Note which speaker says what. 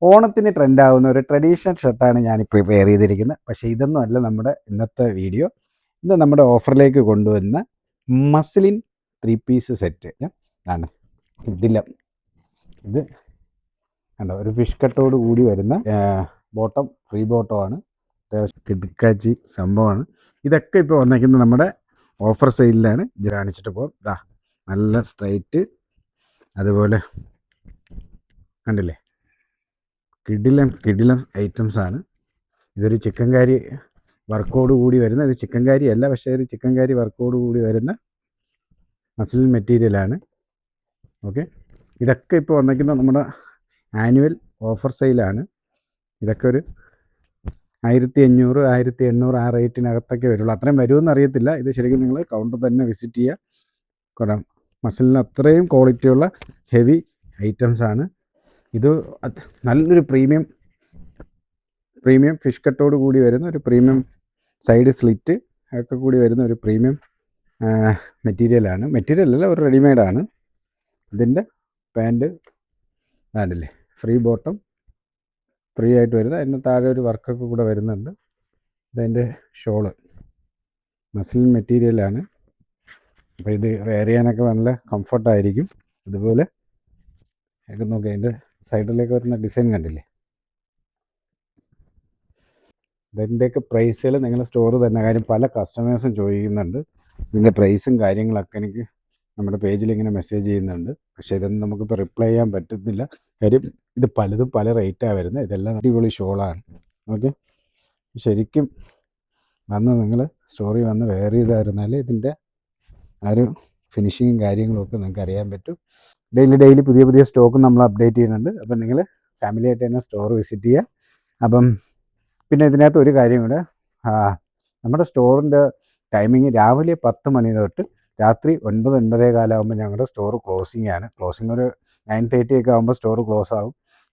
Speaker 1: ഓണത്തിന് ട്രെൻഡാകുന്ന ഒരു ട്രഡീഷണൽ ഷർട്ടാണ് ഞാനിപ്പോൾ വെയർ ചെയ്തിരിക്കുന്നത്. പക്ഷേ ഇതൊന്നും അല്ല നമ്മുടെ ഇന്നത്തെ വീഡിയോ. ഇത് നമ്മുടെ ഓഫറിലേക്ക് കൊണ്ടുവന്ന മസ്ലിൻ 3 പീസ് സെറ്റ് ആണ്. ഇതില്ല, ഇത് കണ്ടോ, ഒരു ഫിഷ് കട്ടോട് കൂടി വരുന്ന ബോട്ടം, ഫ്രീ ബോട്ടമാണ്. അത്യാവശ്യം കിടുക്കാച്ചി സംഭവമാണ്. ഇതൊക്കെ ഇപ്പോൾ വന്നേക്കുന്നത് നമ്മുടെ ഓഫർ സെയിലിലാണ്. ഇത് കാണിച്ചിട്ട് പോകും. ഇതാ നല്ല സ്ട്രൈറ്റ്, അതുപോലെ കണ്ടില്ലേ, കിടിലം ഐറ്റംസ് ആണ്. ഇതൊരു ചിക്കൻ കാരി വർക്കോട് കൂടി വരുന്ന, ഇത് ചിക്കൻ കാരി അല്ല, പക്ഷേ ഒരു ചിക്കൻ കാരി വർക്കോട് കൂടി വരുന്ന മസ്ലിൻ മെറ്റീരിയലാണ്. ഓക്കെ, ഇതൊക്കെ ഇപ്പോൾ വന്നിരിക്കുന്നത് നമ്മുടെ ആനുവൽ ഓഫർ സെയിലാണ്. ഇതൊക്കെ ഒരു 1500, 1800 ആ റേറ്റിനകത്തൊക്കെ വരുള്ളൂ. അത്രയും വരുമെന്ന് അറിയത്തില്ല. ഇത് ശരിക്കും നിങ്ങൾ കൗണ്ടർ തന്നെ വിസിറ്റ് ചെയ്യുക. കാരണം മസ്ലിന് അത്രയും ക്വാളിറ്റിയുള്ള ഹെവി ഐറ്റംസാണ്. ഇത് നല്ലൊരു പ്രീമിയം ഫിഷ് കട്ടോട് കൂടി വരുന്ന ഒരു പ്രീമിയം സൈഡ് സ്ലിറ്റ് ഒക്കെ കൂടി വരുന്ന ഒരു പ്രീമിയം മെറ്റീരിയലാണ്. മെറ്റീരിയലല്ല, ഒരു റെഡിമെയ്ഡാണ്. ഇതിൻ്റെ പാൻറ്റ് ആണല്ലേ, ഫ്രീ ബോട്ടം, ഫ്രീ ആയിട്ട് വരുന്നത്. അതിന് താഴെ ഒരു വർക്കൊക്കെ കൂടെ വരുന്നുണ്ട്. ഇതതിൻ്റെ ഷോള് മസ്ലിൻ മെറ്റീരിയലാണ്. അപ്പോൾ ഇത് വെയർ ചെയ്യാനൊക്കെ നല്ല കംഫർട്ടായിരിക്കും. അതുപോലെ ഒക്കെ നോക്കി, അതിൻ്റെ സൈഡിലേക്ക് വരുന്ന ഡിസൈൻ കണ്ടില്ലേ. ഇതിൻ്റെയൊക്കെ പ്രൈസുകൾ നിങ്ങൾ സ്റ്റോർ തന്നെ, കാര്യം പല കസ്റ്റമേഴ്സും ചോദിക്കുന്നുണ്ട്. ഇതിൻ്റെ പ്രൈസും കാര്യങ്ങളൊക്കെ എനിക്ക് നമ്മുടെ പേജിൽ ഇങ്ങനെ മെസ്സേജ് ചെയ്യുന്നുണ്ട്. പക്ഷേ ഇതൊന്നും നമുക്കിപ്പോൾ റിപ്ലൈ ചെയ്യാൻ പറ്റുന്നില്ല. കാര്യം ഇത് പലതും പല റേറ്റാണ് വരുന്നത്. ഇതെല്ലാം അടിപൊളി ഷോളാണ്. ഓക്കെ, ശരിക്കും വന്ന് നിങ്ങൾ സ്റ്റോറിൽ വന്ന് വെയർ ചെയ്തായിരുന്നാൽ ഇതിൻ്റെ ആ ഒരു ഫിനിഷിങ്ങും കാര്യങ്ങളൊക്കെ നിങ്ങൾക്ക് അറിയാൻ പറ്റും. ഡെയിലി പുതിയ സ്റ്റോക്ക് നമ്മൾ അപ്ഡേറ്റ് ചെയ്യുന്നുണ്ട്. അപ്പം നിങ്ങൾ ഫാമിലിയായിട്ട് തന്നെ സ്റ്റോർ വിസിറ്റ് ചെയ്യുക. അപ്പം പിന്നെ ഇതിനകത്ത് ഒരു കാര്യം കൂടെ, നമ്മുടെ സ്റ്റോറിൻ്റെ ടൈമിങ് രാവിലെ 10 മണി തൊട്ട് രാത്രി 9-9:15 ആകുമ്പോൾ ഞങ്ങളുടെ സ്റ്റോർ ക്ലോസിംഗ് ആണ്. ക്ലോസിംഗ് ഒരു 9:30 ഒക്കെ ആകുമ്പോൾ സ്റ്റോർ ക്ലോസ് ആകും.